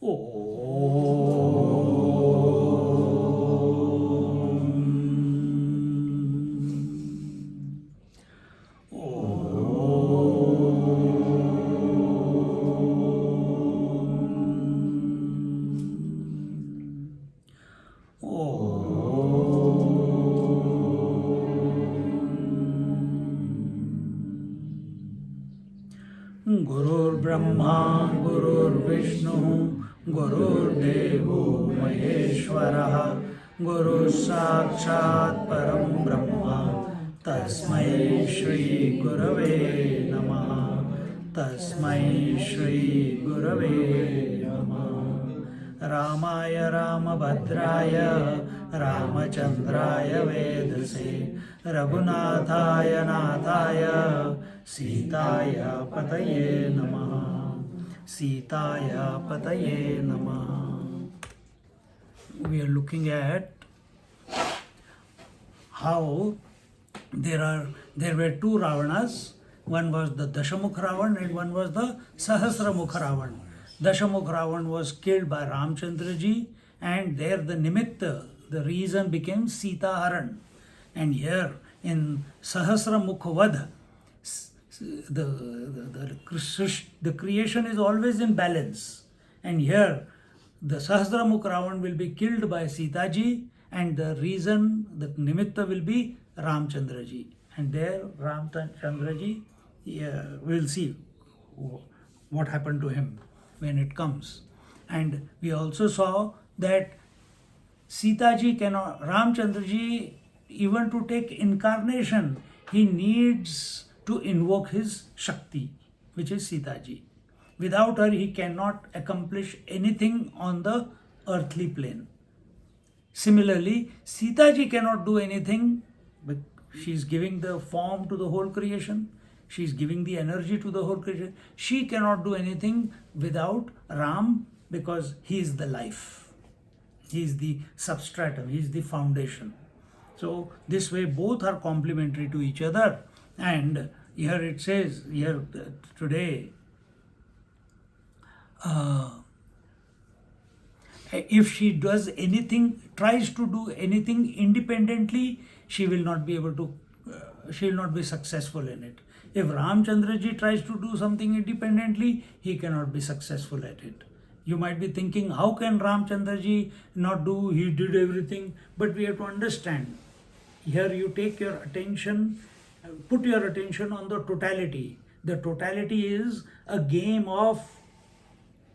Gurur Brahma, Gurur Vishnu, Gurur Devo Maheshwara, Guru Sakshat Param Brahma, Tasmai Shri Gurave Namaha, Tasmai Shri Gurave Namaha. Ramaya Ramabhadraya, Ramachandraya Vedase, Raghunathaya Nathaya, Sitaya Pataye Namaha. Sitaya Pataye Namaha. We are looking at how there were two Ravanas. One was the Dashamukha Ravan and one was the Sahasramukha Ravan. Dashamukha Ravan was killed by Ramchandraji, and there the nimitta, the reason became Sita Haran. And here in Sahasramukha Vadha, the creation is always in balance. And here the Sahasramukha Ravan will be killed by Sitaji, and the reason, the nimitta will be Ramchandraji. And there Ramchandraji, we'll see what happened to him when it comes. And we also saw that Sitaji cannot, Ramchandraji, even to take incarnation, he needs to invoke his Shakti, which is Sitaji. Without her, he cannot accomplish anything on the earthly plane. Similarly, Sitaji cannot do anything, but she is giving the form to the whole creation. She is giving the energy to the whole creation. She cannot do anything without Ram, because he is the life. He is the substratum. He is the foundation. So this way both are complementary to each other. And here it says, here today, if she does anything, tries to do anything independently, she will not be able to, she will not be successful in it. If Ramchandraji tries to do something independently, he cannot be successful at it. You might be thinking, how can Ramchandraji not do, he did everything. But we have to understand, here you take your attention, put your attention on the totality. The totality is a game of,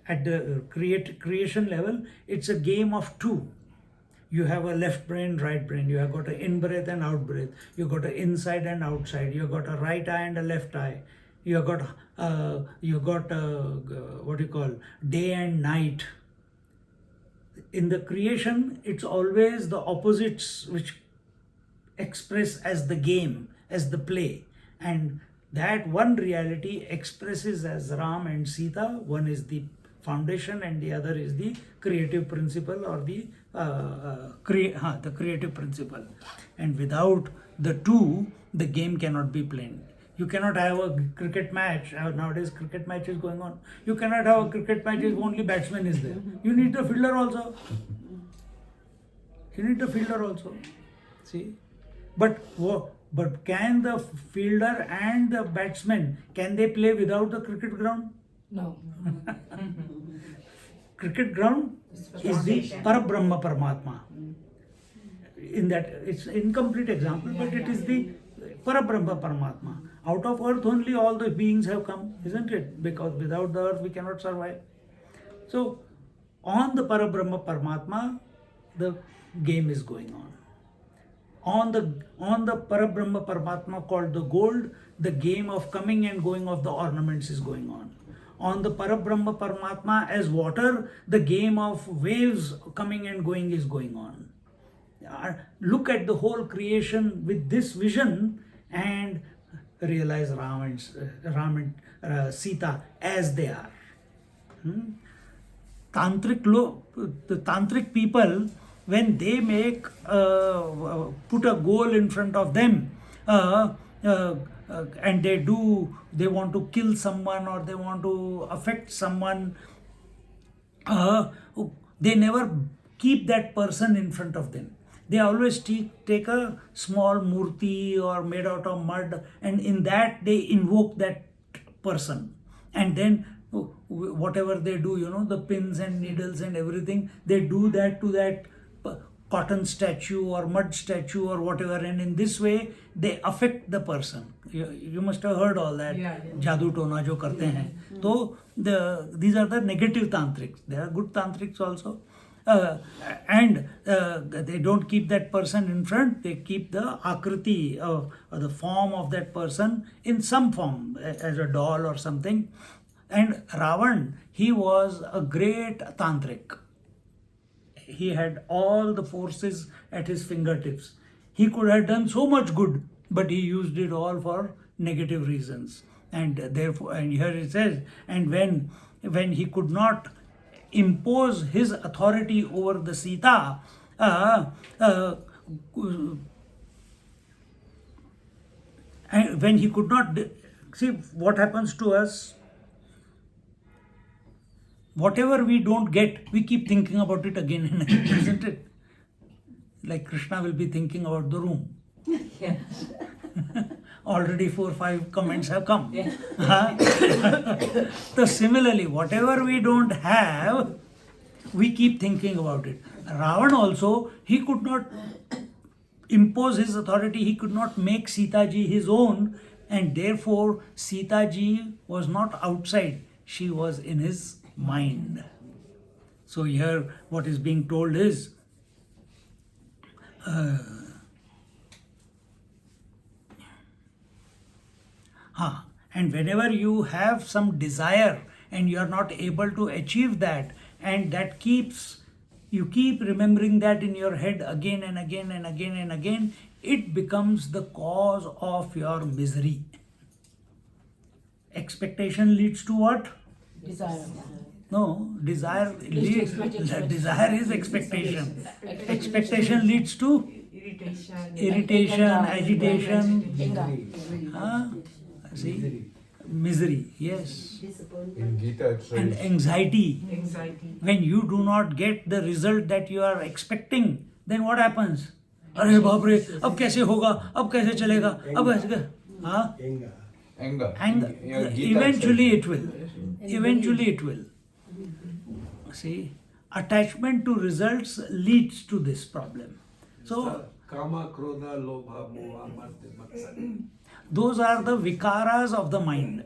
at the creation level, it's a game of two. You have a left brain, right brain. You have got an in-breath and out-breath. You got an inside and outside. You got a right eye and a left eye. You got what you call day and night. In the creation, it's always the opposites which express as the game, as the play. And that one reality expresses as Ram and Sita. One is the foundation and the other is the creative principle, or the creative principle. And without the two, the game cannot be played. You cannot have a cricket match. Nowadays cricket match is going on. You cannot have a cricket match if only batsman is there. You need the fielder also. You need the fielder also. See? But can the fielder and the batsman, can they play without the cricket ground? No. Cricket ground is the Parabrahma Paramatma. In that, it's an incomplete example, but it is the Parabrahma Paramatma. Out of earth only all the beings have come, isn't it? Because without the earth we cannot survive. So, on the Parabrahma Paramatma, the game is going on. On the Parabrahma Paramatma called the gold, the game of coming and going of the ornaments is going on. On the Parabrahma Paramatma as water, the game of waves coming and going is going on. Look at the whole creation with this vision and realize Ram and Sita as they are. The tantric people, when they make put a goal in front of them, and they want to kill someone or they want to affect someone, uh, they never keep that person in front of them. They always take a small murti or made out of mud, and in that they invoke that person. And then whatever they do, the pins and needles and everything, they do that to that cotton statue or mud statue or whatever, and in this way they affect the person. You must have heard all that. Jadoo tona jo karte hain. So these are the negative tantrics. There are good tantrics also. And they don't keep that person in front, they keep the akriti of the form of that person in some form, as a doll or something. And Ravan, he was a great tantric. He had all the forces at his fingertips. He could have done so much good, but he used it all for negative reasons. And therefore, and here it says, and when he could not impose his authority over the Sita, and when he could not see what happens to us, whatever we don't get, we keep thinking about it again and again, isn't it? Like Krishna will be thinking about the room. Already 4 or 5 comments have come. So similarly, whatever we don't have, we keep thinking about it. Ravan also, he could not impose his authority, he could not make Sitaji his own, and therefore Sitaji was not outside, she was in his mind. So here what is being told is, and whenever you have some desire and you are not able to achieve that, and that you keep remembering that in your head again and again and again and again, it becomes the cause of your misery. Expectation leads to what? Desire. No, desire is expectation. Expectation leads to irritation, agitation, see, misery, yes. In Gita it says, And anxiety. When you do not get the result that you are expecting, then what happens? अरे बाप रे, अब कैसे होगा, अब कैसे चलेगा, अब कैसे, हाँ? anger. And Yeah, Gita eventually says. it will. Eventually it will. See, attachment to results leads to this problem. So Kama, Krodha, Lobha, Moha, Matsarya. those are the vikaras of the mind.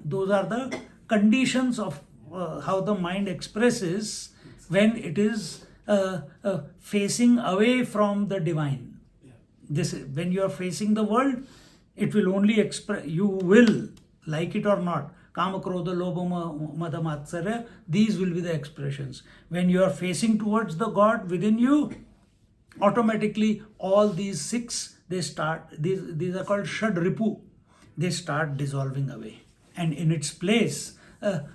Those are the conditions of how the mind expresses when it is facing away from the divine. This, when you are facing the world, it will only express, you will, like it or not, Kama, Krodha, Lobha, Mada, Matsarya, these will be the expressions. When you are facing towards the God within you, automatically all these 6, they start, these are called Shad Ripu, they start dissolving away. And in its place,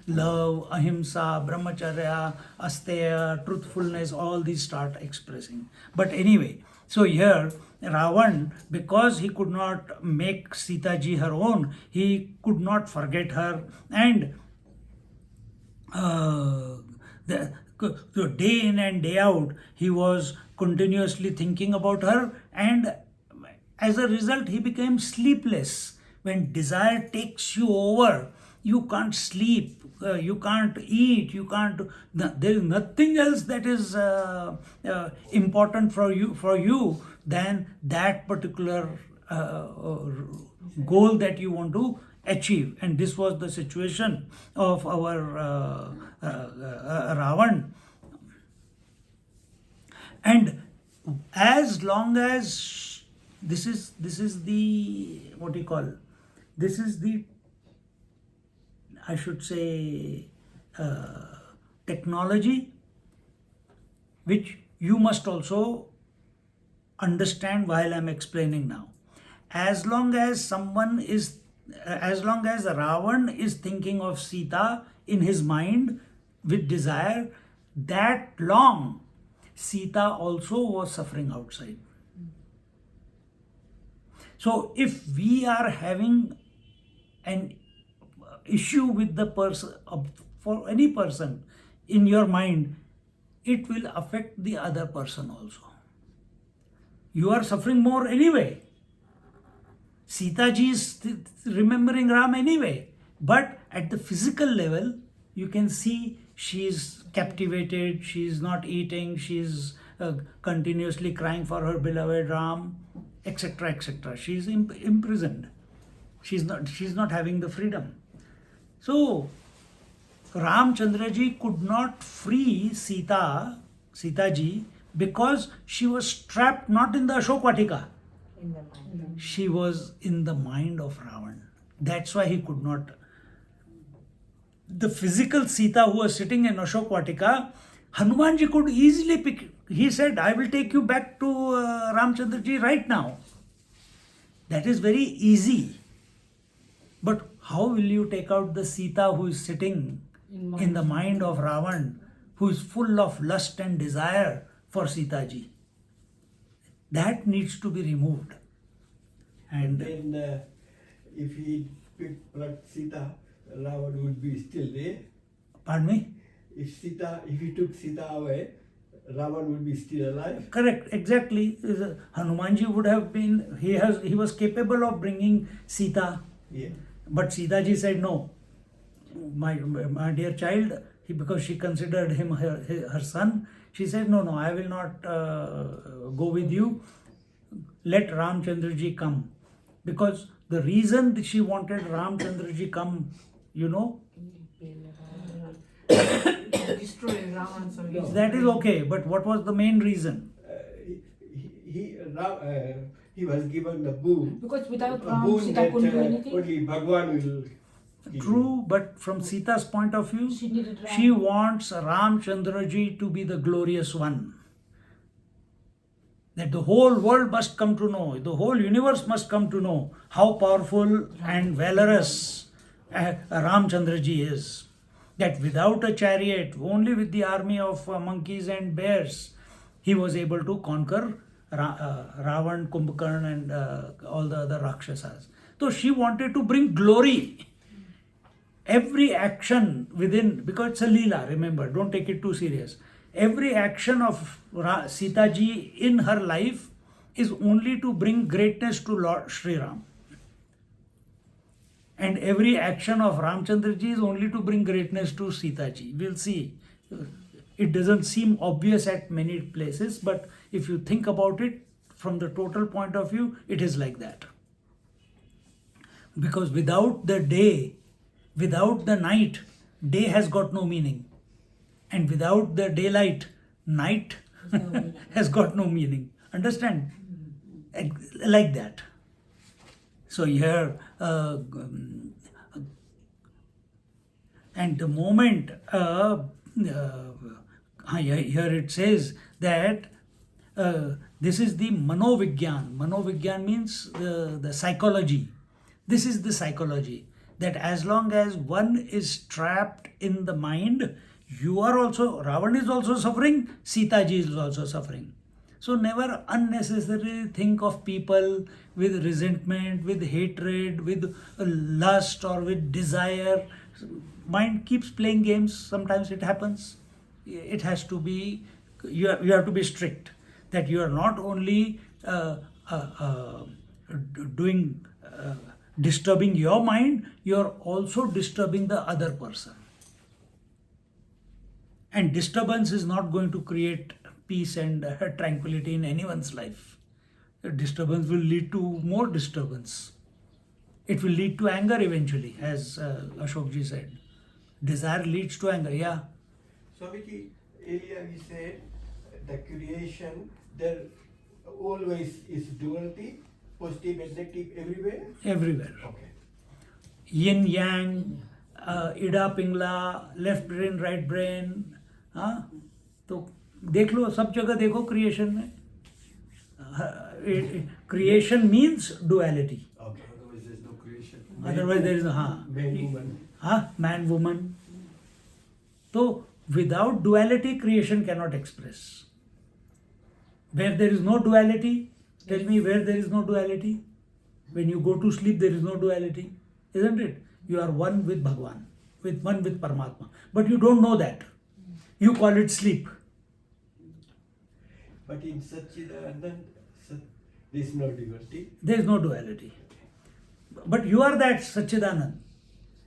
love, ahimsa, brahmacharya, asteya, truthfulness, all these start expressing. But anyway, so here Ravan, because he could not make Sitaji her own, he could not forget her, and the day in and day out he was continuously thinking about her, and as a result he became sleepless. When desire takes you over, you can't sleep, you can't eat, you can't, there is nothing else that is important for you than that particular goal that you want to achieve. And this was the situation of our Ravan. And as long as this is the, what do you call, this is the, I should say, technology which you must also understand while I'm explaining now. As long as Ravan is thinking of Sita in his mind with desire, that long Sita also was suffering outside. So if we are having an issue with the person, for any person, in your mind, it will affect the other person also. You are suffering more anyway. Sitaji is remembering Ram anyway. But at the physical level, you can see she is captivated, she is not eating, she is continuously crying for her beloved Ram, etc., etc. She is imprisoned. She is not having the freedom. So, Ramchandraji could not free Sitaji, because she was trapped not in the Ashok Vatika. She was in the mind of Ravan. That's why he could not. The physical Sita who was sitting in Ashok Vatika, Hanumanji could easily pick. He said, I will take you back to Ramchandraji right now. That is very easy. But how will you take out the Sita who is sitting in the mind of Ravan, who is full of lust and desire for Sitaji? That needs to be removed. And then if he plucked Sita, Ravan would be still there. pardon me? If he took Sita away, Ravan would be still alive. Correct, exactly. Hanumanji would have been, he was capable of bringing Sita. Yeah. But Sitaji said, no, my dear child, because she considered him her son, she said, no, I will not go with you. Let Ramchandraji come. Because the reason that she wanted Ramchandraji come, you know, Destroy Ravan, so he's that is okay. But what was the main reason? He was given the boon. because without A Ram, boon Sita that couldn't do anything. only Bhagwan will give. True, but from Sita's point of view, She needed Ram. she wants Ramchandraji to be the glorious one. That the whole world must come to know, the whole universe must come to know how powerful and valorous Ramchandraji is. That without a chariot, only with the army of monkeys and bears, he was able to conquer Ravan, Kumbhakarna and all the other Rakshasas. So she wanted to bring glory. Every action within, because it's a Leela, remember, don't take it too serious. Every action of Sitaji in her life is only to bring greatness to Lord Sri Ram. And every action of Ramchandraji is only to bring greatness to Sitaji. We'll see. It doesn't seem obvious at many places, but if you think about it from the total point of view, it is like that. Because without the day, without the night, day has got no meaning. And without the daylight, night has got no meaning. Understand? Like that. So here, and the moment, here it says that this is the Manovigyan. Manovigyan means the psychology. This is the psychology. That as long as one is trapped in the mind, you are also, Ravan is also suffering, Sitaji is also suffering. So never unnecessarily think of people with resentment, with hatred, with lust or with desire. Mind keeps playing games. Sometimes it happens. It has to be, you have to be strict. That you are not only disturbing your mind, you are also disturbing the other person. And disturbance is not going to create peace and tranquility in anyone's life. The disturbance will lead to more disturbance. It will lead to anger eventually, as Ashokji said. Desire leads to anger, yeah. Swamiji, earlier he said the creation, there always is duality, positive and negative everywhere? Everywhere. Okay. Yin, yang, ida, pingla, left brain, right brain. हाँ तो देख लो सब जगह देखो creation में creation means duality Okay. Otherwise, there's no creation. Otherwise there is हाँ Man, woman. हाँ man woman तो without duality creation cannot express where there is no duality tell me where there is no duality when you go to sleep there is no duality isn't it? You are one with Bhagwan, with one with Paramatma, but you don't know that. You call it sleep. But in Satchidanand, there is no duality. There is no duality. But you are that Satchidanand.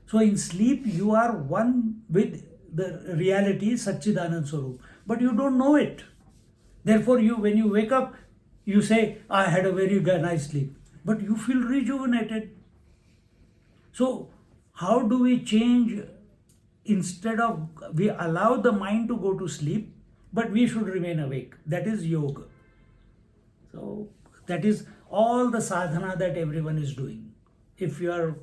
So in sleep, you are one with the reality, Satchidanand Swarup. But you don't know it. Therefore, when you wake up, you say, I had a very nice sleep. But you feel rejuvenated. So, how do we change? Instead of, we allow the mind to go to sleep, but we should remain awake. That is yoga. So, that is all the sadhana that everyone is doing. If you are,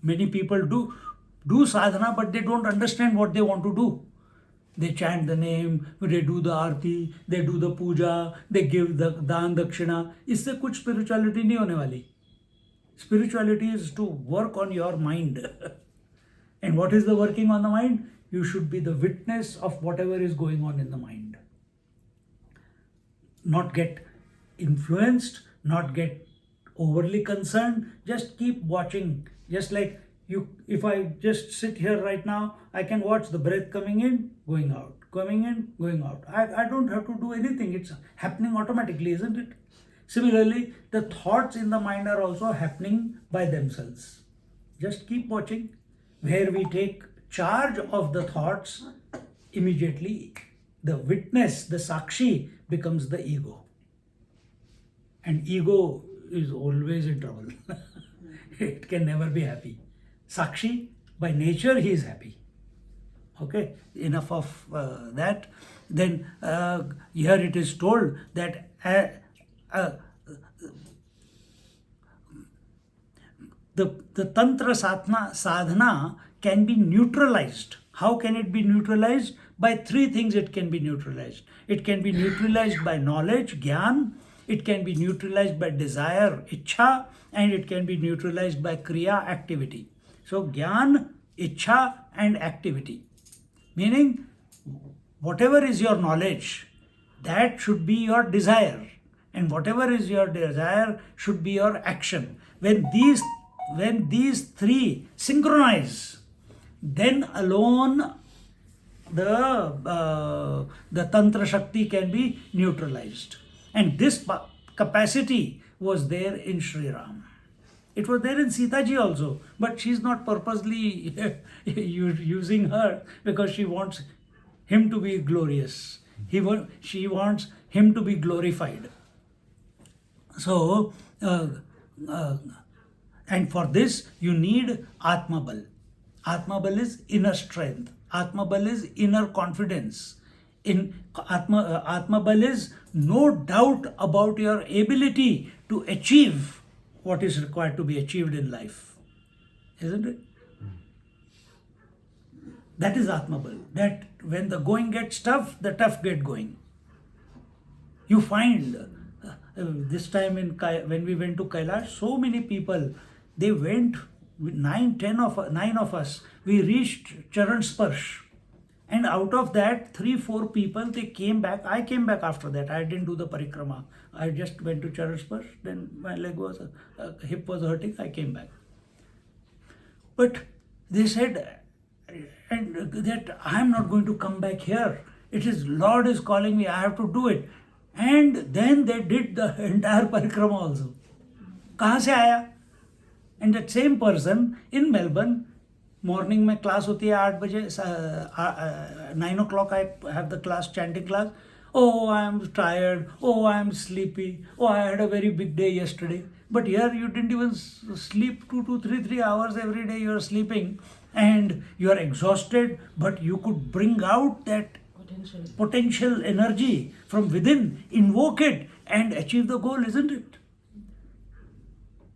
many people do sadhana, but they don't understand what they want to do. They chant the name, they do the arti, they do the puja, they give the dan dakshina. इससे कुछ spirituality नहीं होने वाली. Spirituality is to work on your mind. And what is the working on the mind? You should be the witness of whatever is going on in the mind. Not get influenced, not get overly concerned, just keep watching. Just like you, if I just sit here right now, I can watch the breath coming in, going out, coming in, going out. I don't have to do anything. It's happening automatically, isn't it? Similarly, the thoughts in the mind are also happening by themselves. Just keep watching. Where we take charge of the thoughts, immediately the witness, the sakshi, becomes the ego. And ego is always in trouble. It can never be happy. Sakshi, by nature, he is happy. Okay, enough of that. Then here it is told that the tantra sadhana can be neutralized. How can it be neutralized? By three things it can be neutralized. It can be neutralized by knowledge, Gyaan. It can be neutralized by desire, Ichha. And it can be neutralized by Kriya, activity. So Gyaan, Ichha and activity. Meaning, whatever is your knowledge, that should be your desire. And whatever is your desire should be your action. When these three synchronize, then alone the Tantra Shakti can be neutralized. And this capacity was there in Sri Ram. It was there in Sitaji also, but she's not purposely using her because she wants him to be glorious. She wants him to be glorified. So, and for this you need Atmabal. Atmabal is inner strength. Atmabal is inner confidence. Atmabal is no doubt about your ability to achieve what is required to be achieved in life. Isn't it? That is Atmabal. That when the going gets tough, the tough get going. You find this time when we went to Kailash, so many people, they went, 9 of us, we reached Charan Sparsh. And out of that, 3-4 people, they came back. I came back after that. I didn't do the parikrama. I just went to Charan Sparsh. Then my hip was hurting. I came back. But they said, and that I am not going to come back here. It is Lord is calling me. I have to do it. And then they did the entire parikrama also. कहाँ से आया? And that same person in Melbourne, morning में class होती है 8 बजे, 9 o'clock I have the class, chanting class. Oh, I am tired. Oh, I am sleepy. Oh, I had a very big day yesterday. But here you didn't even sleep 2 to 3 hours every day. You are sleeping and you are exhausted. But you could bring out that potential energy from within, invoke it and achieve the goal, isn't it?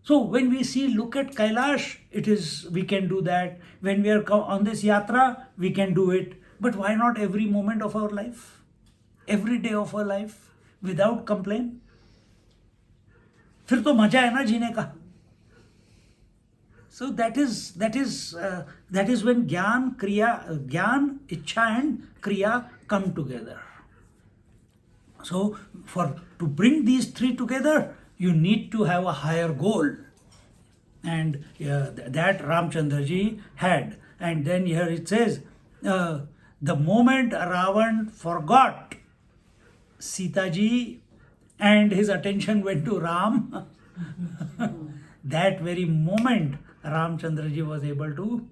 So when we look at Kailash, we can do that. When we are on this yatra, we can do it. But why not every moment of our life? Every day of our life, without complaint? फिर तो मजा है ना जीने का. So that is when Gyaan, Ichha and Kriya come together. So to bring these three together, you need to have a higher goal. And that Ramchandraji had. And then here it says, the moment Ravan forgot Sitaji and his attention went to Ram, that very moment Ramchandraji was able to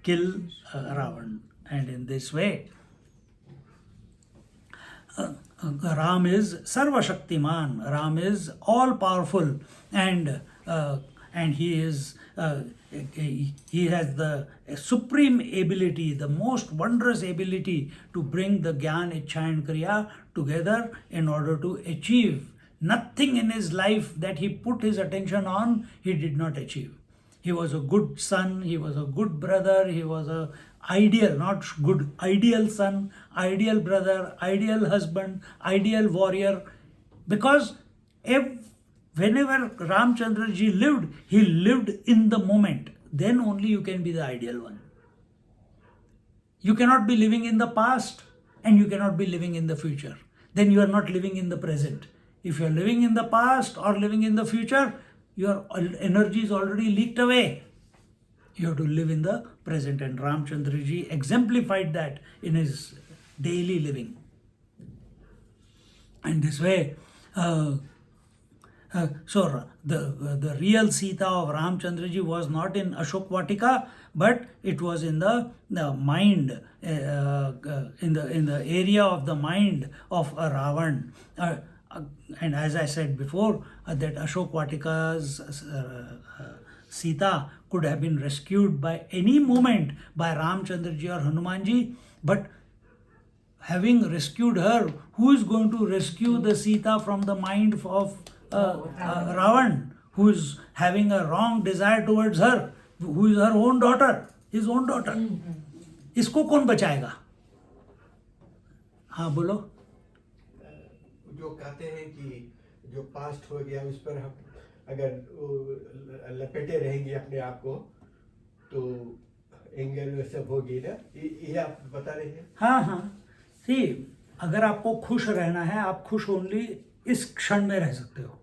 kill Ravan. And in this way, Ram is Sarva Shaktiman. Ram is all powerful, and he is he has the supreme ability, the most wondrous ability to bring the Gyaan, Ichha and Kriya together in order to achieve nothing in his life that he put his attention on, he did not achieve. He was a good son, he was a good brother, he was a ideal, not good, ideal son, ideal brother, ideal husband, ideal warrior. Because whenever Ramchandraji lived, he lived in the moment. Then only you can be the ideal one. You cannot be living in the past and you cannot be living in the future. Then you are not living in the present. If you are living in the past or living in the future, your energy is already leaked away. You have to live in the present, and Ramchandraji exemplified that in his daily living. And this way, so the real Sita of Ramchandraji was not in Ashok Vatika, but it was in the mind, in the area of the mind of Ravan. And as I said before, that Ashok Vatika's Sita could have been rescued by any moment by Ramchandraji or Hanumanji, but having rescued her, who is going to rescue the Sita from the mind of Ravan, who is having a wrong desire towards her, who is her own daughter, his own daughter? इसको कौन बचाएगा? हाँ बोलो. जो कहते हैं कि जो पास्ट हो गया उस पर हम अगर लपेटे रहेंगे अपने आप को तो एंगर में सब होगी ना, ये आप बता रहे हैं. हाँ सी, अगर आपको खुश रहना है, आप खुश ओनली इस क्षण में रह सकते हो.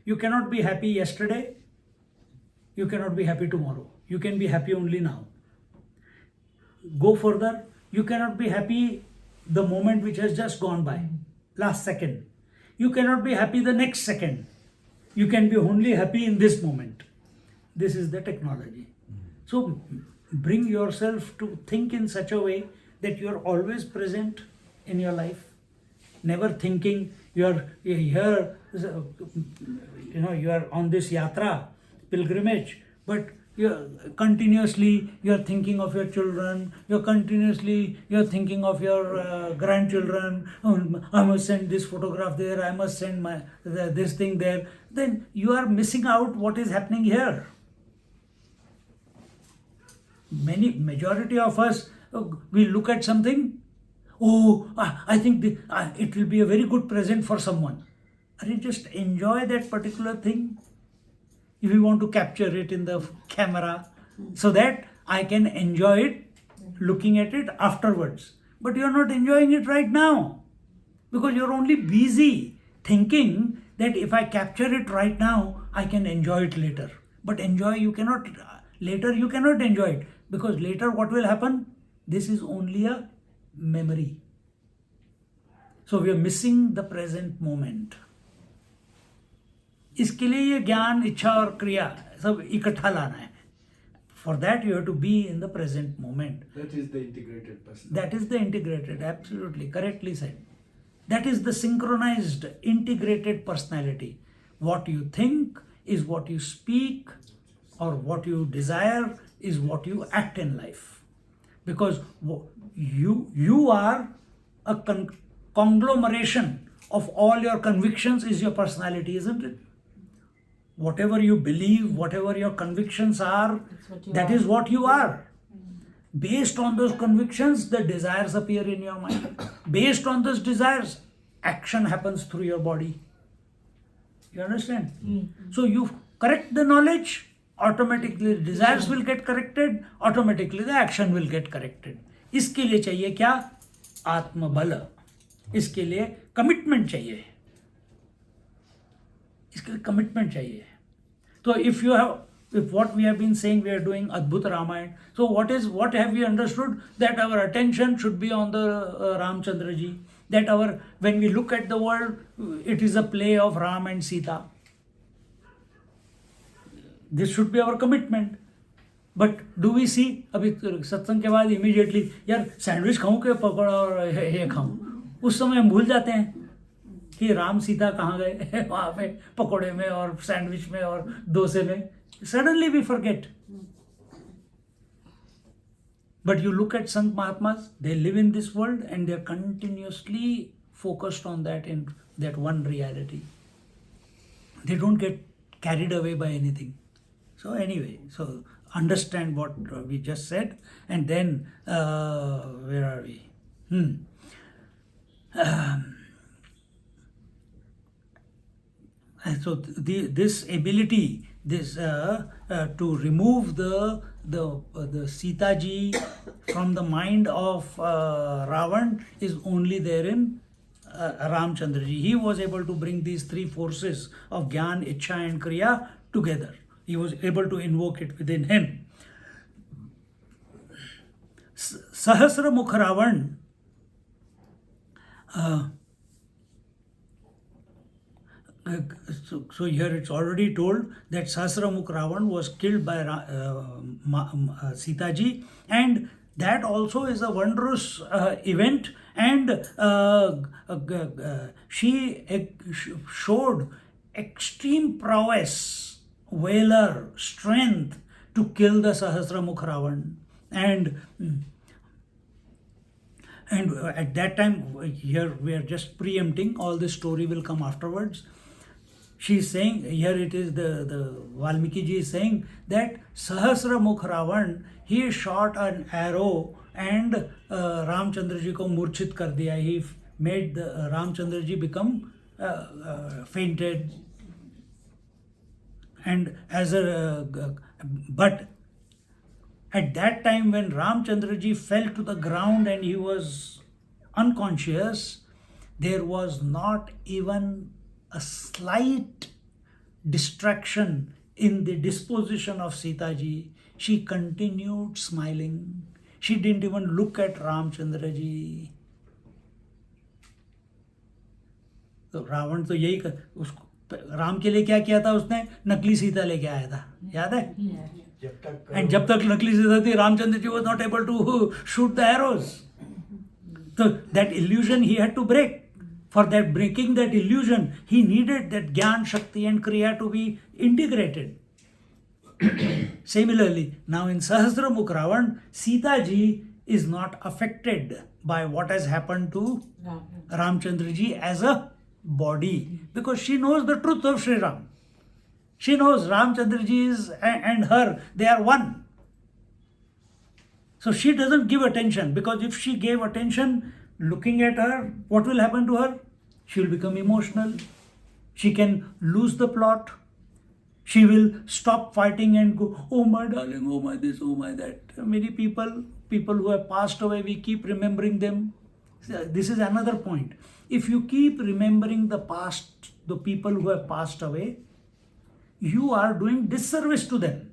You cannot be happy yesterday, you cannot be happy tomorrow. You can be happy only now. Go further, you cannot be happy the moment which has just gone by, last second. You cannot be happy the next second. You can be only happy in this moment. This is the technology. So bring yourself to think in such a way that you are always present in your life, never thinking you are here, you are on this yatra, pilgrimage, but continuously you are thinking of your children, you are thinking of your grandchildren. I must send this photograph there, I must send this thing there. Then you are missing out what is happening here. Majority of us, we look at something, I think it will be a very good present for someone. Just enjoy that particular thing. If you want to capture it in the camera so that I can enjoy it, looking at it afterwards. But you are not enjoying it right now because you are only busy thinking that if I capture it right now, I can enjoy it later. But later you cannot enjoy it, because later what will happen? This is only a memory. So we are missing the present moment. इसके लिए ये ज्ञान, इच्छा और क्रिया सब इकट्ठा लाना है. For that you have to be in the present moment. That is the integrated person. That is the integrated, absolutely, correctly said. That is the synchronized, integrated personality. What you think is what you speak, or what you desire is what you act in life. Because you are a conglomeration of all your convictions is your personality, isn't it? Whatever you believe, whatever your convictions are, that is what you are. Based on those convictions, the desires appear in your mind. Based on those desires, action happens through your body. You understand? So you correct the knowledge, automatically the desires will get corrected, automatically the action will get corrected. इसके लिए चाहिए क्या? आत्मबल. इसके लिए commitment चाहिए. इसके लिए कमिटमेंट चाहिए. So if you have if what we have been saying, we are doing Adbhut Ramayan. So what have we understood? That our attention should be on the Ramchandra ji. That when we look at the world, it is a play of Ram and Sita. This should be our commitment. But do we see अभी सत्संग के बाद immediately यार sandwich खाऊं कि पकौड़ा और ये खाऊं, उस समय हम भूल जाते हैं कि राम सीता कहाँ गए वहाँ पे पकौड़े में और सैंडविच में और डोसे में. Suddenly we forget. But you look at Sant Mahatmas, they live in this world and they are continuously focused on that, in that one reality. They don't get carried away by anything. So anyway, so understand what we just said, and then where are we? So this ability, this to remove the Sitaji from the mind of Ravan is only there in Ramchandraji. He was able to bring these three forces of Gyaan, Ichha and Kriya together. He was able to invoke it within him. Sahasramukha Ravan so here it's already told that Sahasramukha Ravan was killed by Sitaji, and that also is a wondrous event, and she showed extreme prowess, valor, strength to kill the Sahasramukha Ravan. And at that time, here we are just preempting, all this story will come afterwards. She is saying, here it is, the Valmiki ji is saying that Sahasramukha Ravan, he shot an arrow and Ramchandra ji ko murchit kar diya. He made the Ramchandra ji become fainted. And but at that time when Ramchandra ji fell to the ground and he was unconscious, there was not even a slight distraction in the disposition of Sitaji. She continued smiling. She didn't even look at Ramchandra ji. तो रावण तो यही उसको राम के लिए क्या किया था, उसने नकली सीता लेके आया था, याद है? एंड जब तक नकली सीता थी, Ramchandra ji was not able to shoot the arrows. So that illusion he had to break. For that breaking that illusion, he needed that Gyaan, Shakti and Kriya to be integrated. Similarly, now in Sahasramukha Ravan, Sita ji is not affected by what has happened to Ramchandra ji as a body, because she knows the truth of Sri Ram. She knows Ramchandra ji is and her, they are one. So she doesn't give attention, because if she gave attention looking at her, what will happen to her? She will become emotional. She can lose the plot. She will stop fighting and go, oh my darling, oh my this, oh my that. Many people who have passed away, we keep remembering them. This is another point. If you keep remembering the past, the people who have passed away, you are doing disservice to them.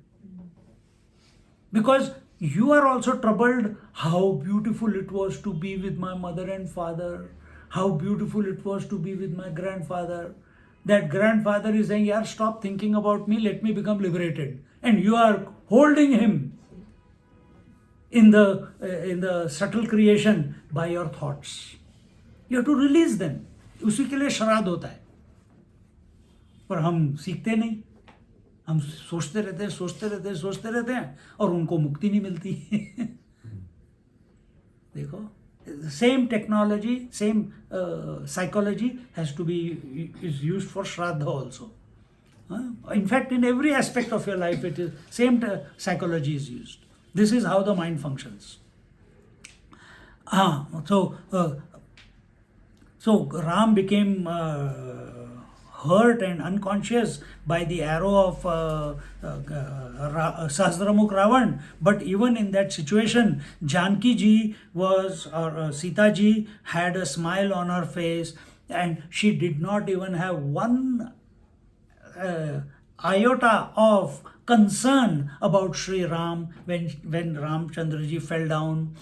Because you are also troubled. How beautiful it was to be with my mother and father. How beautiful it was to be with my grandfather. That grandfather is saying, yaar, stop thinking about me, let me become liberated. And you are holding him in the subtle creation by your thoughts. You have to release them. उसी के लिए श्राद्ध होता है. पर हम सीखते नहीं. हम सोचते रहते हैं और उनको मुक्ति नहीं मिलती. देखो, same technology, same psychology is used for Shraddha also. In fact, in every aspect of your life, it is same psychology is used. This is how the mind functions. So Ram became hurt and unconscious by the arrow of Sahasramukha Ravan. But even in that situation, Janki ji Sita ji had a smile on her face, and she did not even have one iota of concern about Sri Ram when Ramchandraji fell down.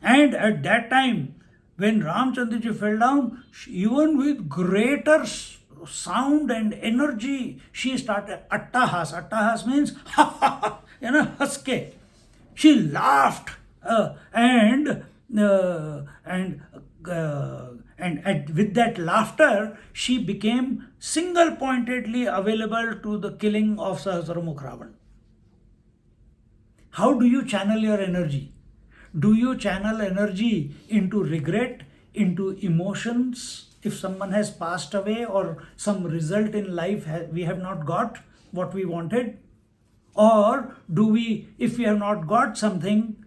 And at that time, when Ramchandraji fell down, even with greater sound and energy, she started attahas. Attahas means ha ha ha, haske. She laughed and with that laughter, she became single-pointedly available to the killing of Sahasramukha Ravan. How do you channel your energy? Do you channel energy into regret, into emotions? If someone has passed away or some result in life we have not got what we wanted? Or do we, if we have not got something,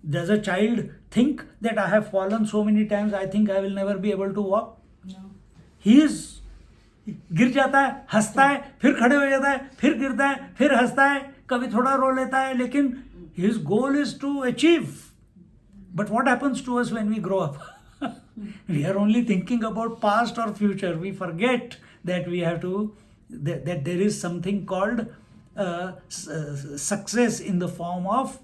does a child think that I have fallen so many times, I think I will never be able to walk? No. He is गिर जाता है, हंसता है, फिर खड़े हो जाता है, फिर गिरता है, फिर हंसता है, कभी थोड़ा रो लेता है, लेकिन his goal is to achieve. But what happens to us when we grow up? We are only thinking about past or future. We forget that we have to, that there is something called success in the form of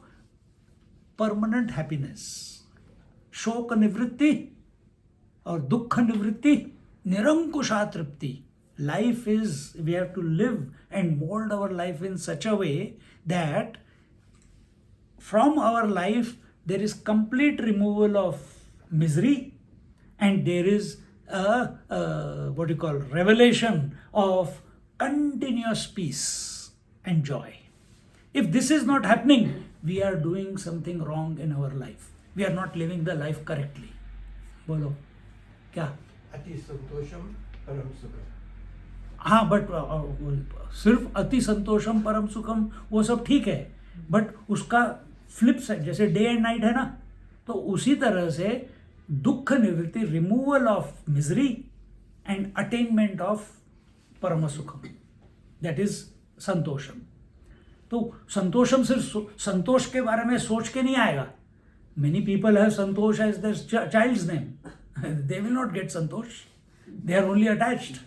permanent happiness. Shoka nivritti or dukkha nivritti, nirankusha tripti. Life is, we have to live and mold our life in such a way that from our life there is complete removal of misery and there is a what you call revelation of continuous peace and joy. If this is not happening, we are doing something wrong in our life. We are not living the life correctly. बोलो क्या? अति संतोषम परम सुखम. हाँ, but सिर्फ अति संतोषम परम सुखम वो सब ठीक है, बट उसका फ्लिप साइड जैसे डे एंड नाइट है ना, तो उसी तरह से दुख निवृत्ति, removal of misery and attainment of परम सुखम, दैट इज संतोषम. तो संतोषम सिर्फ संतोष के बारे में सोच के नहीं आएगा. Many people have Santosh as their child's name. They will not get santosh. They are only attached.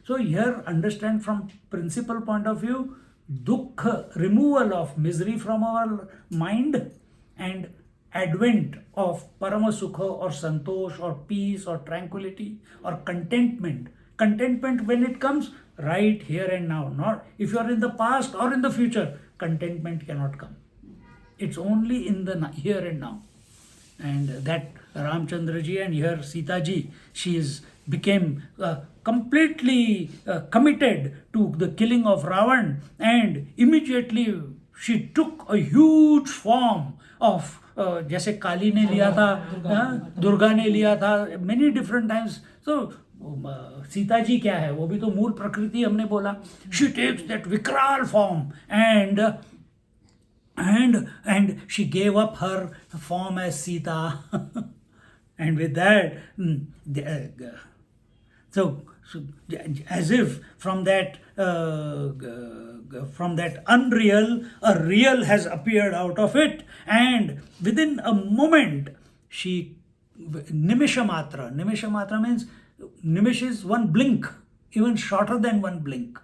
So here understand from principal point of view, dukkha, removal of misery from our mind and advent of paramasukha or santosh or peace or tranquility or contentment. Contentment when it comes right here and now. Not if you are in the past or in the future, contentment cannot come. It's only in the here and now. And that Ramchandraji and here Sitaji, she became completely committed to the killing of Ravan, and immediately she took a huge form of जैसे काली ने लिया था, दुर्गा ने लिया था, many different times. So Sita ji क्या है, वो भी तो मूल प्रकृति हमने बोला. She takes that vikral form and she gave up her form as Sita. And with that, so as if from that unreal, a real has appeared out of it, and within a moment, she nimisha matra. Nimisha matra means nimish is one blink, even shorter than one blink.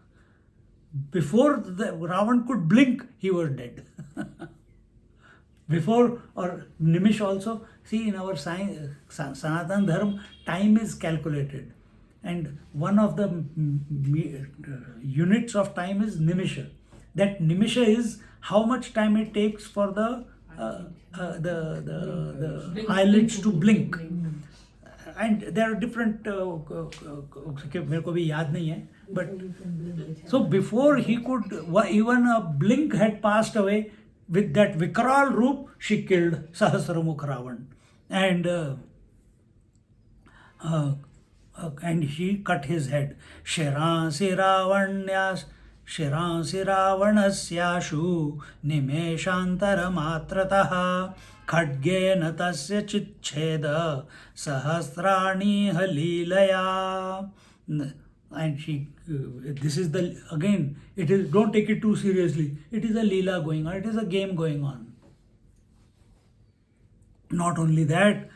Before the Ravan could blink, he was dead. Before, or nimish also, see in our science, Sanatan Dharma, time is calculated. And one of the units of time is nimisha. That nimisha is how much time it takes for the eyelids to blink. And there are different, मेरे को भी याद नहीं है, but so before he could, even a blink had passed away, with that Vikral Roop, she killed Sahasramukha Ravan. And she cut his head. Shiransi Ravanasyashu Nimeshantara Matrataha Khadgena Tasya Chichcheda Sahasrani Halilaya. And she, this is the, again, it is, don't take it too seriously. It is a leela going on, it is a game going on. Not only that,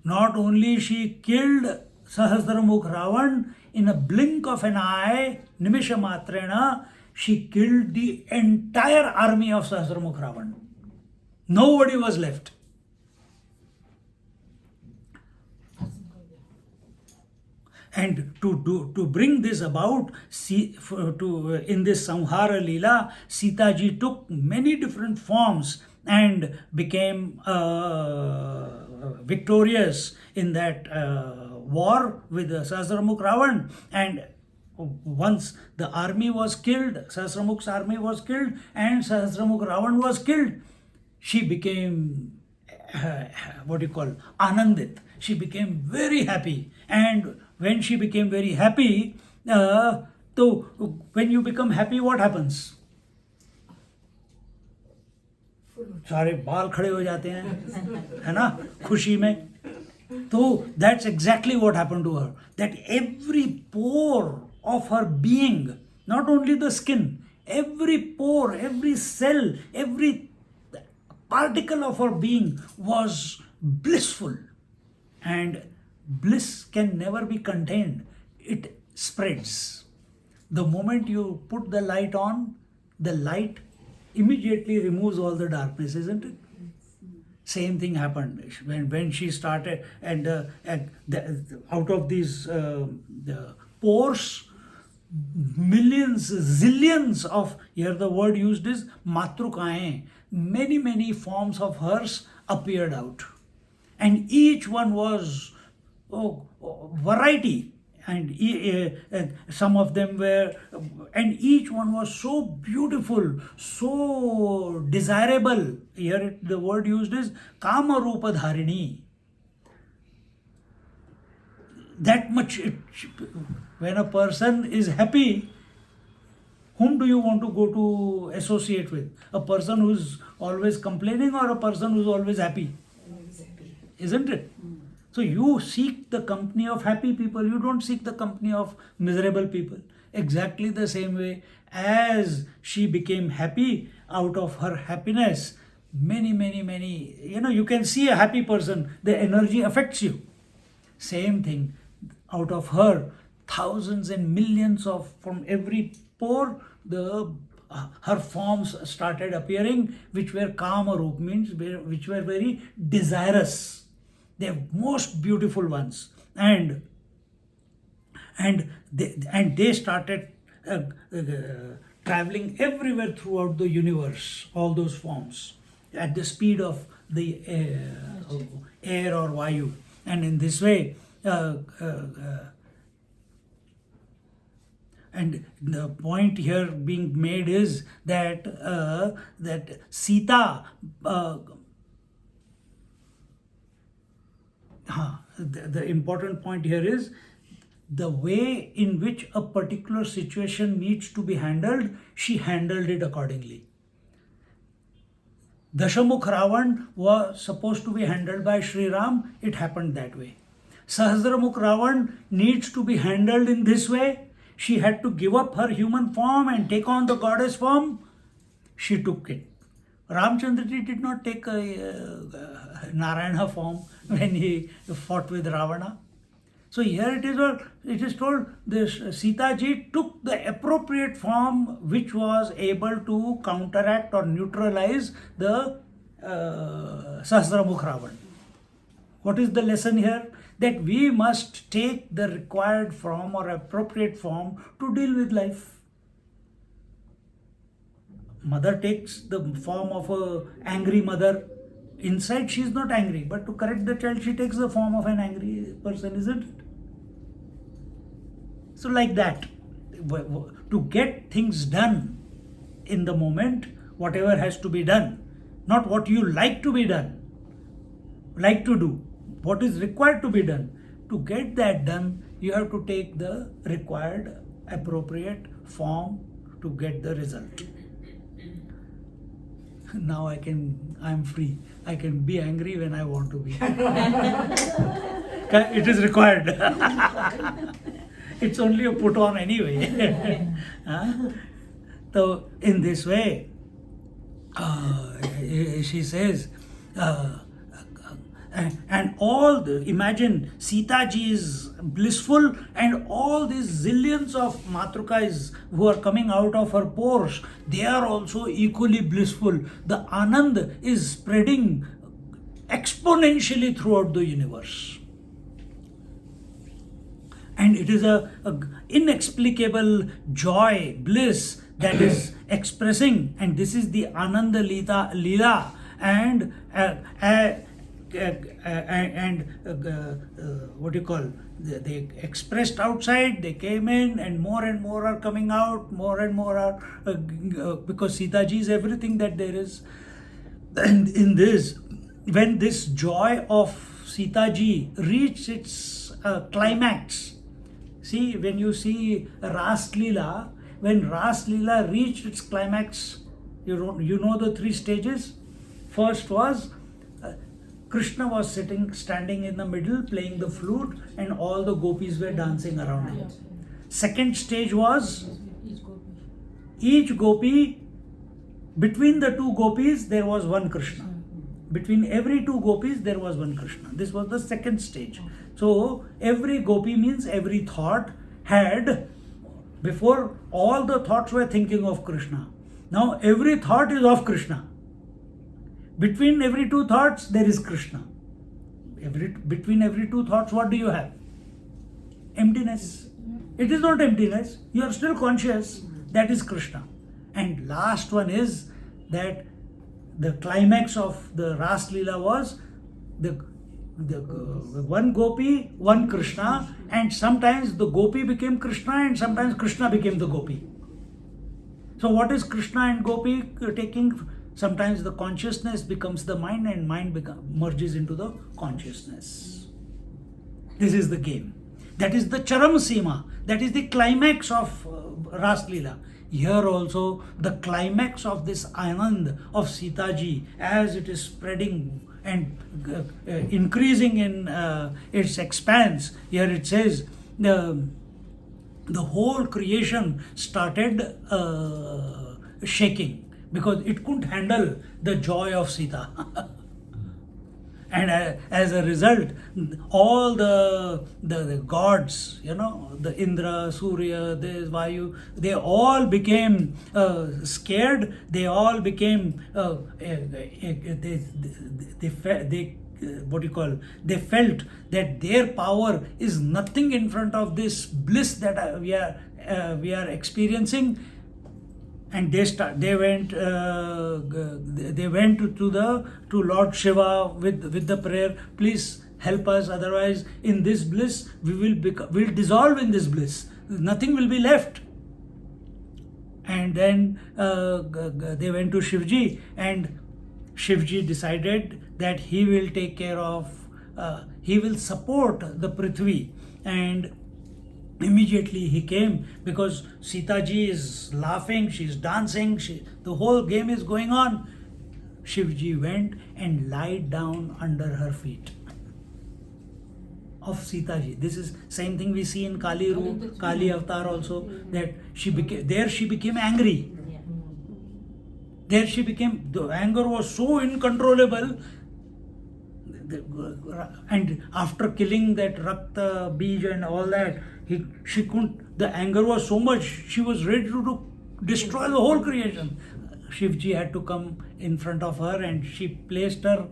not only she killed Sahasramukh Ravan, in a blink of an eye, Nimisha Matrena, she killed the entire army of Sahasramukh Ravan. Nobody was left. And to bring this about, in this Samhara Leela, Sitaji took many different forms and became victorious in that war with Sahasramukh Ravan. And once the army was killed, Sahasramukh's army was killed, and Sahasramukh Ravan was killed, she became Anandit. She became very happy. And when she became very happy, so when you become happy, what happens? सारे बाल खड़े हो जाते हैं, है ना, खुशी में. So that's exactly what happened to her. That every pore of her being, not only the skin, every pore, every cell, every particle of her being was blissful. And bliss can never be contained. It spreads. The moment you put the light on, the light immediately removes all the darkness, isn't it? Same thing happened when she started, and out of these the pores, millions, zillions of, here the word used is matrukaye, many forms of hers appeared out. And each one was variety, and some of them were, and each one was so beautiful, so desirable. Here the word used is kama rupa dharini. That much, when a person is happy, whom do you want to go to associate with? A person who's always complaining, or a person who's always happy? Isn't it? So you seek the company of happy people, you don't seek the company of miserable people. Exactly the same way, as she became happy, out of her happiness, many, you can see a happy person, the energy affects you. Same thing, out of her, thousands and millions of, from every pore, her forms started appearing, which were kama roop, means which were very desirous. They are most beautiful ones, and they started traveling everywhere throughout the universe. All those forms at the speed of the air or vayu, and in this way. And the point here being made is that that Sita. The important point here is the way in which a particular situation needs to be handled, she handled it accordingly. Dashamukh Ravan was supposed to be handled by Sri Ram, it happened that way. Sahasramukh Ravan needs to be handled in this way. She had to give up her human form and take on the goddess form. She took it. Ramchandraji did not take Narayana form when he fought with Ravana. So here it is told this Sitaji took the appropriate form which was able to counteract or neutralize the Sahasramukh Ravan. What is the lesson here? That we must take the required form or appropriate form to deal with life. Mother takes the form of an angry mother. Inside she is not angry, but to correct the child she takes the form of an angry person, isn't it? So like that, to get things done in the moment, whatever has to be done, not what you like to be done, like to do, what is required to be done. To get that done, you have to take the required appropriate form to get the result. Now I'm free. I can be angry when I want to be. It is required. It's only a put on anyway. So in this way, she says, And all the, imagine Sitaji is blissful, and all these zillions of Matrukais who are coming out of her pores, they are also equally blissful. The Anand is spreading exponentially throughout the universe. And it is a inexplicable joy, bliss that is expressing, and this is the Ananda Leela, and what do you call, they expressed outside, they came in, and more are coming out, more and more are because Sitaji is everything that there is. And in this, when this joy of Sitaji reached its climax, see, when you see Ras Leela, when Ras Leela reached its climax, you know the three stages. First was Krishna was standing in the middle playing the flute, and all the gopis were dancing around him. Second stage was each gopi, between the two gopis there was one Krishna. Between every two gopis there was one Krishna. This was the second stage. So every gopi means every thought had, before all the thoughts were thinking of Krishna. Now every thought is of Krishna. Between every two thoughts there is Krishna. Between every two thoughts, what do you have? Emptiness. It is not emptiness. You are still conscious. That is Krishna. And last one is that the climax of the Ras Leela was the one gopi, one Krishna, and sometimes the gopi became Krishna and sometimes Krishna became the gopi. So what is Krishna and gopi taking? Sometimes the consciousness becomes the mind, and mind merges into the consciousness. This is the game. That is the Charam Sima. That is the climax of Ras Leela. Here also the climax of this Anand of Sitaji, as it is spreading and increasing in its expanse. Here it says the whole creation started shaking, because it couldn't handle the joy of Sita. And as a result, all the gods, the Indra, Surya, the Vayu, they all became scared. They all became they felt that their power is nothing in front of this bliss that we are experiencing. And they went to Lord Shiva with the prayer, please help us, otherwise in this bliss we'll dissolve in this bliss, nothing will be left. And then they went to Shivji, and Shivji decided that he will take care of, he will support the Prithvi. And immediately he came, because Sitaji is laughing, she is dancing, the whole game is going on. Shivji went and lied down under her feet of Sitaji. This is same thing we see in Kali Avatar also, that she became angry. There she became, the anger was so uncontrollable. And after killing that Rakta Bij and all that, she couldn't, the anger was so much, she was ready to destroy the whole creation. Shivji had to come in front of her, and she placed her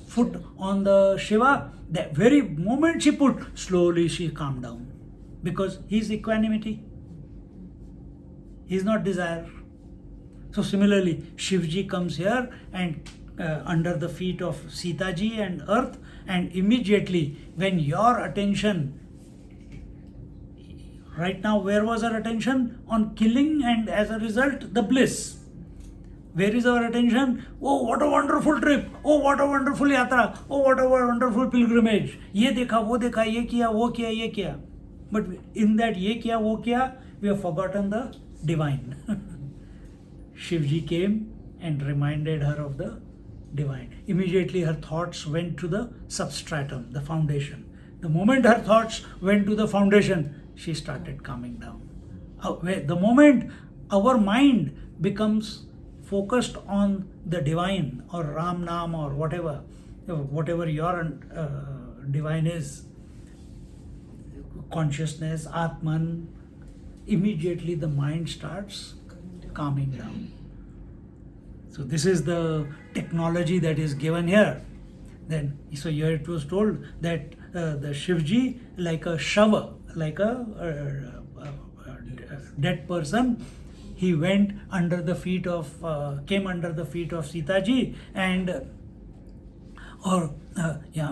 foot on the Shiva. That very moment she put, slowly she calmed down, because he's equanimity, he's not desire. So similarly, Shivji comes here and under the feet of Sitaji and earth, and immediately when your attention, right now where was our attention? On killing, and as a result the bliss. Where is our attention? Oh, what a wonderful trip! Oh, what a wonderful yatra! Oh, what a wonderful pilgrimage! Ye dekha, wo dekha, ye kiya, wo kiya, ye kiya. But in that ye kiya, wo kiya, we have forgotten the divine. Shivji came and reminded her of the divine. Immediately her thoughts went to the substratum, the foundation. The moment her thoughts went to the foundation, she started calming down. The moment our mind becomes focused on the divine or Ram Nam or whatever, whatever your divine is, consciousness, Atman, immediately the mind starts calming down. So this is the technology that is given here. Then, so here it was told that the Shivji, like a shava, like a dead person, he went under the feet of, came under the feet of Sitaji, and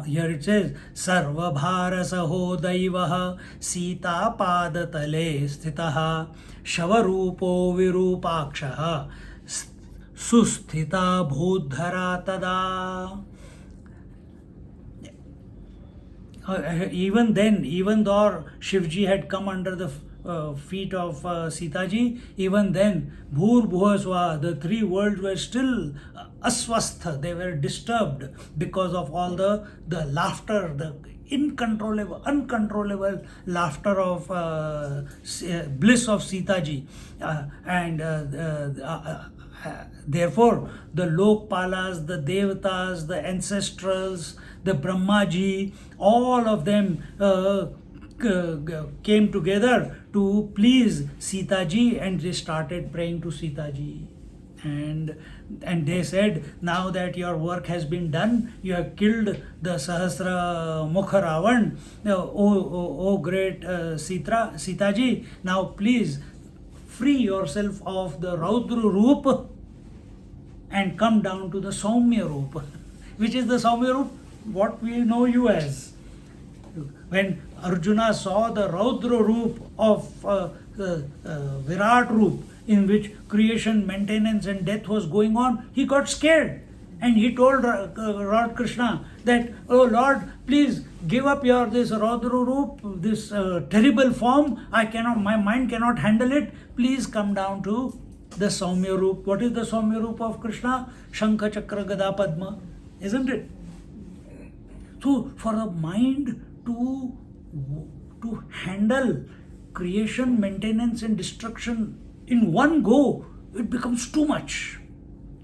here it says, Sarva Bhara Saho Daivaha Sita Pada Tale Sthitaha Shavarupo Virupakshaha Susthita Bhudhara Tada. Even then, even though Shivji had come under the feet of Sitaji, even then, Bhur Bhuaswa, the three worlds were still aswastha, they were disturbed because of all the laughter, the uncontrollable laughter of bliss of Sitaji. Therefore, the Lokpalas, the Devatas, the ancestrals, the Brahmaji, all of them came together to please Sitaji, and they started praying to Sitaji. And they said, now that your work has been done, you have killed the Sahasramukha Ravan, O great Sitaji, now please free yourself of the Raudra Roop and come down to the Saumya Roop. Which is the Saumya Roop? What we know you as. When Arjuna saw the Raudra Roop of Virat Roop, in which creation, maintenance and death was going on, he got scared. And he told Lord Krishna that, oh Lord, please give up this Raudra Roop, this terrible form. My mind cannot handle it. Please come down to the Saumya Roop. What is the Saumya Roop of Krishna? Shankha, Chakra, Gada, Padma. Isn't it? So for the mind to handle creation, maintenance and destruction in one go, it becomes too much.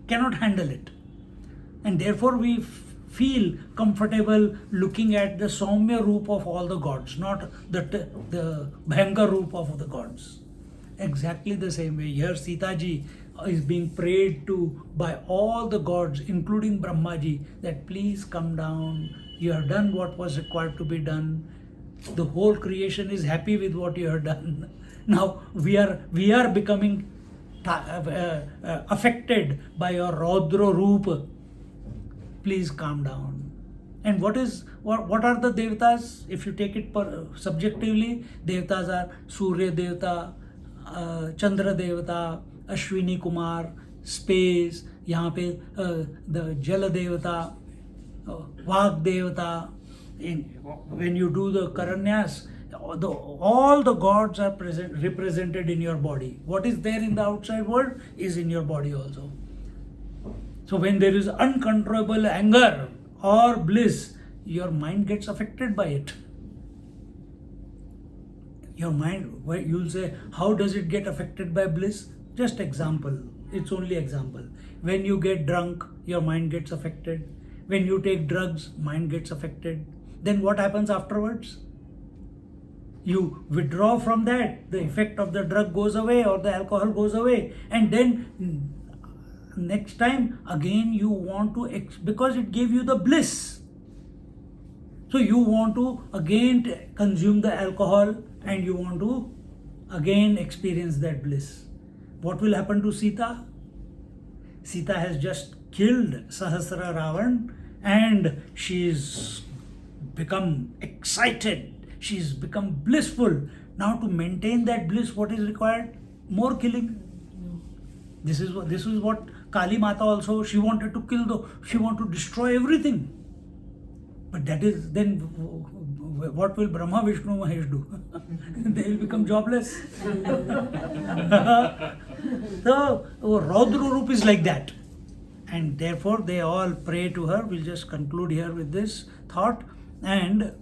Cannot handle it. And therefore we feel comfortable looking at the Saumya Roop of all the gods, not the Bhayankar Roop of the gods. Exactly the same way, here Sitaji is being prayed to by all the gods, including Brahmaji, that please come down. You have done what was required to be done. The whole creation is happy with what you have done. Now we are becoming affected by your Raudra Roop. Please calm down. And what are the Devatas? If you take it subjectively, Devatas are Surya Devata, Chandra Devata, Ashwini Kumar, space, यहाँ पे the Jala Devata, Vag Devata. When you do the Karanyas, all the gods are represented in your body. What is there in the outside world is in your body also. So when there is uncontrollable anger or bliss, your mind gets affected by it. Your mind, you'll say, how does it get affected by bliss? Just example. It's only example. When you get drunk, your mind gets affected. When you take drugs, mind gets affected. Then what happens afterwards? You withdraw from that. The effect of the drug goes away or the alcohol goes away. And then next time again you want to, because it gave you the bliss. So you want to again consume the alcohol and you want to again experience that bliss. What will happen to Sita? Sita has just killed Sahasra Ravan and she's become excited. She's become blissful. Now to maintain that bliss, what is required? More killing. This is what Kali Mata also, she wanted to she wanted to destroy everything. But that is, then what will Brahma, Vishnu, Mahesh do? They will become jobless. So Raudra Roop is like that. And therefore they all pray to her. We'll just conclude here with this thought. And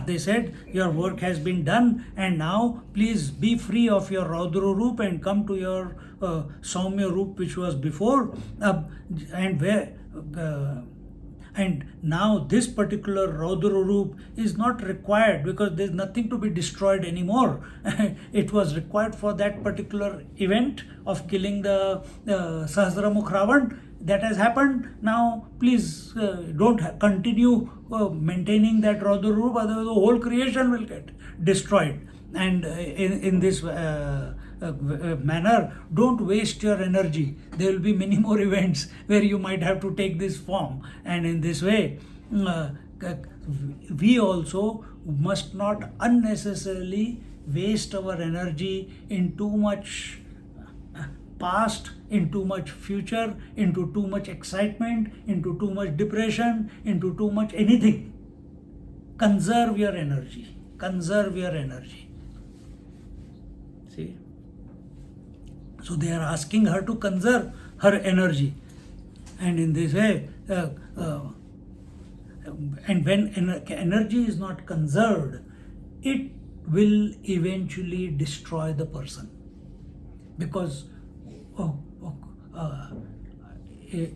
They said your work has been done and now please be free of your Raudra Roop and come to your Saumya Roop which was before, and where and now this particular Raudra Roop is not required because there is nothing to be destroyed anymore. It was required for that particular event of killing the Sahasramukha Ravan. That has happened. Now please don't continue maintaining that Raudra Roop, otherwise the whole creation will get destroyed. And in this manner, don't waste your energy. There will be many more events where you might have to take this form, and in this way we also must not unnecessarily waste our energy in too much past, in too much future, into too much excitement, into too much depression, into too much anything. Conserve your energy. Conserve your energy. See? So they are asking her to conserve her energy. And in this way, and when energy is not conserved, it will eventually destroy the person. Because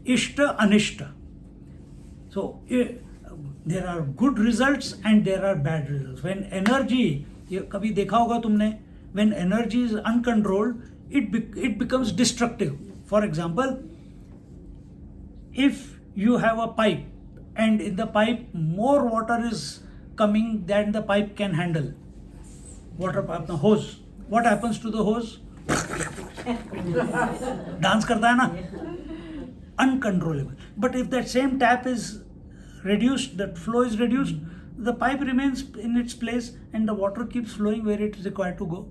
Ishta Anishta. So there are good results and there are bad results. When energy, कभी देखा होगा तुमने, when energy is uncontrolled, it becomes destructive. For example, if you have a pipe and in the pipe more water is coming than the pipe can handle, water pipe, the hose, what happens to the hose? Dance करता है ना? Uncontrollable. But if that same tap is reduced, that flow is reduced, the pipe remains in its place and the water keeps flowing where it is required to go.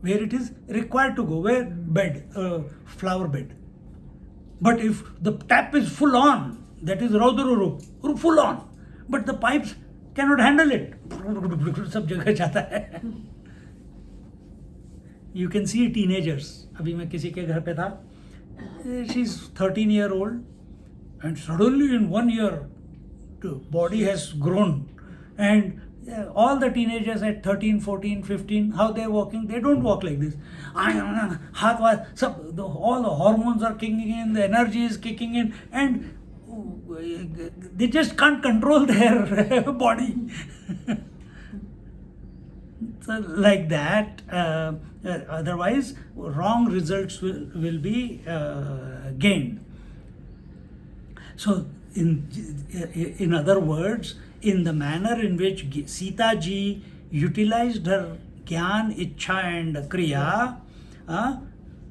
Where it is required to go, where bed, flower bed. But if the tap is full on, that is Raudra Roop, full on, but the pipes cannot handle it. सब जगह जाता है. You can see teenagers. अभी मैं किसी के घर पे था. She's 13-year-old and suddenly in 1 year the body has grown, and all the teenagers at 13, 14, 15, how they're walking, they don't walk like this. All the hormones are kicking in, the energy is kicking in, and they just can't control their body. So like that, otherwise wrong results will be gained. So in other words, in the manner in which Sitaji utilized her Gyaan, Ichha and Kriya,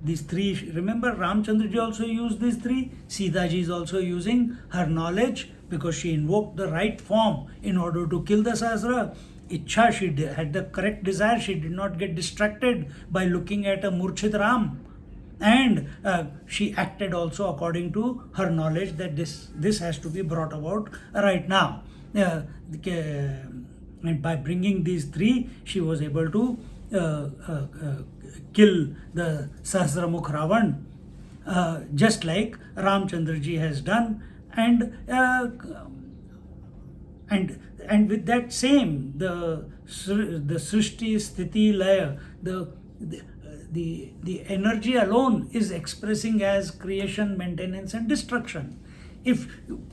these three, remember Ramchandra ji also used these three. Sitaji is also using her knowledge because she invoked the right form in order to kill the Sahasra. Ichha, she had the correct desire, she did not get distracted by looking at a Murchit Ram. And she acted also according to her knowledge that this has to be brought about right now. And by bringing these three, she was able to kill the Sahasramukha Ravan, just like Ramchandra ji has done, and with that same the Srishti Sthiti Laya, the energy alone is expressing as creation, maintenance and destruction. If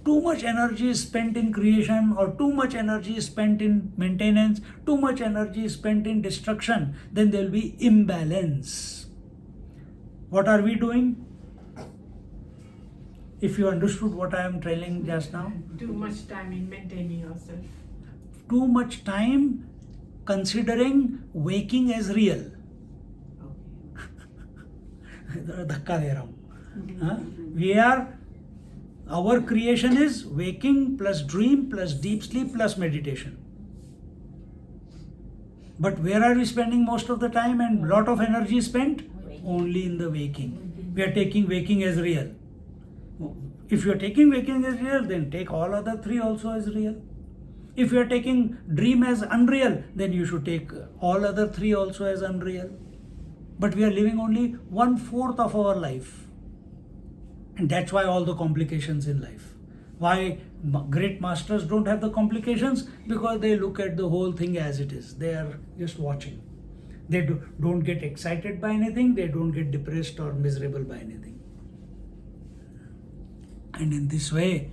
too much energy is spent in creation or too much energy is spent in maintenance, too much energy is spent in destruction, then there will be imbalance. What are we doing? If you understood what I am telling just now. Too much time in maintaining yourself. Too much time considering waking as real. धक्का दे रहा हूँ. Our creation is waking plus dream plus deep sleep plus meditation. But where are we spending most of the time and lot of energy spent? Only in the waking. We are taking waking as real. If you are taking waking as real, then take all other three also as real. If you are taking dream as unreal, then you should take all other three also as unreal. But we are living only 1/4 of our life. And that's why all the complications in life. Why great masters don't have the complications? Because they look at the whole thing as it is. They are just watching. They don't get excited by anything. They don't get depressed or miserable by anything. And in this way,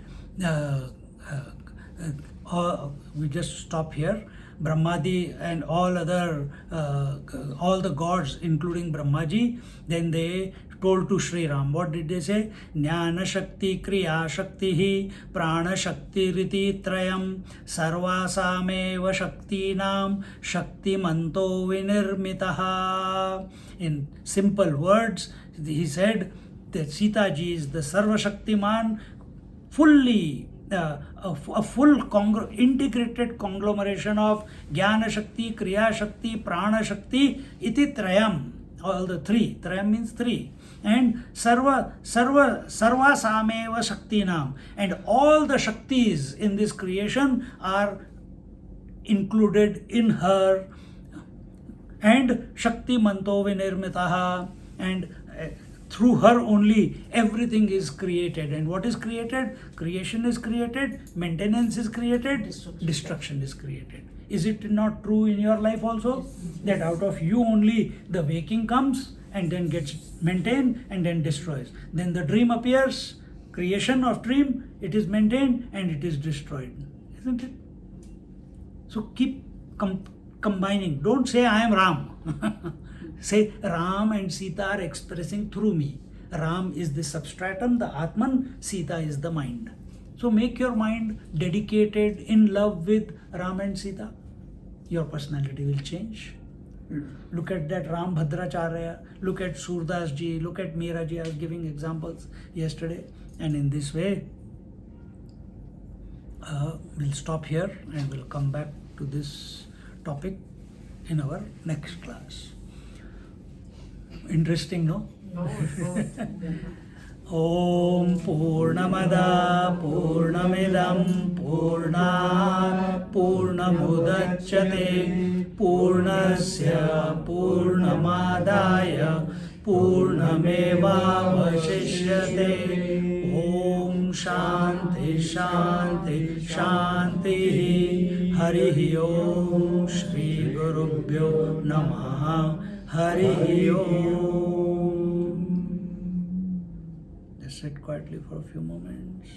we just stop here. Brahmadi and all the gods, including Brahmaji, then they told to Sri Ram. What did they say? Jnana Shakti, Kriya Shakti hi, Prana Shakti Riti Trayam, Sarvasameva Shakti Nam, Shakti Manto Vinirmitaha. In simple words, he said that Sitaji is the Sarva Shaktiman, fully a full integrated conglomeration of Gyana Shakti, Kriya Shakti, Prana Shakti, iti Trayam. All the three. Trayam means three. And Sarva Sameva Shaktinam. And all the Shaktis in this creation are included in her. And Shakti Manto Vinirmitaha. And through her only everything is created. And what is created? Creation is created, maintenance is created, destruction is created. Is it not true in your life also? That out of you only the waking comes and then gets maintained and then destroys. Then the dream appears, creation of dream, it is maintained and it is destroyed. Isn't it? So keep combining. Don't say I am Ram. Say Ram and Sita are expressing through me. Ram is the substratum, the Atman, Sita is the mind. So make your mind dedicated in love with Ram and Sita. Your personality will change. Look at that Ram Bhadracharya, look at Surdas ji, look at Meera ji. I was giving examples yesterday. And in this way, we'll stop here and we'll come back to this topic in our next class. Interesting, no? No, Om Purnamada Purnamidam Purnat Purnamudachyate Purnasya Purnamadaya Purnameva Vashishyate. Om Shanti Shanti Shanti. Hari Om Shri Gurubhyo Namaha. Hari Om. Just sit quietly for a few moments.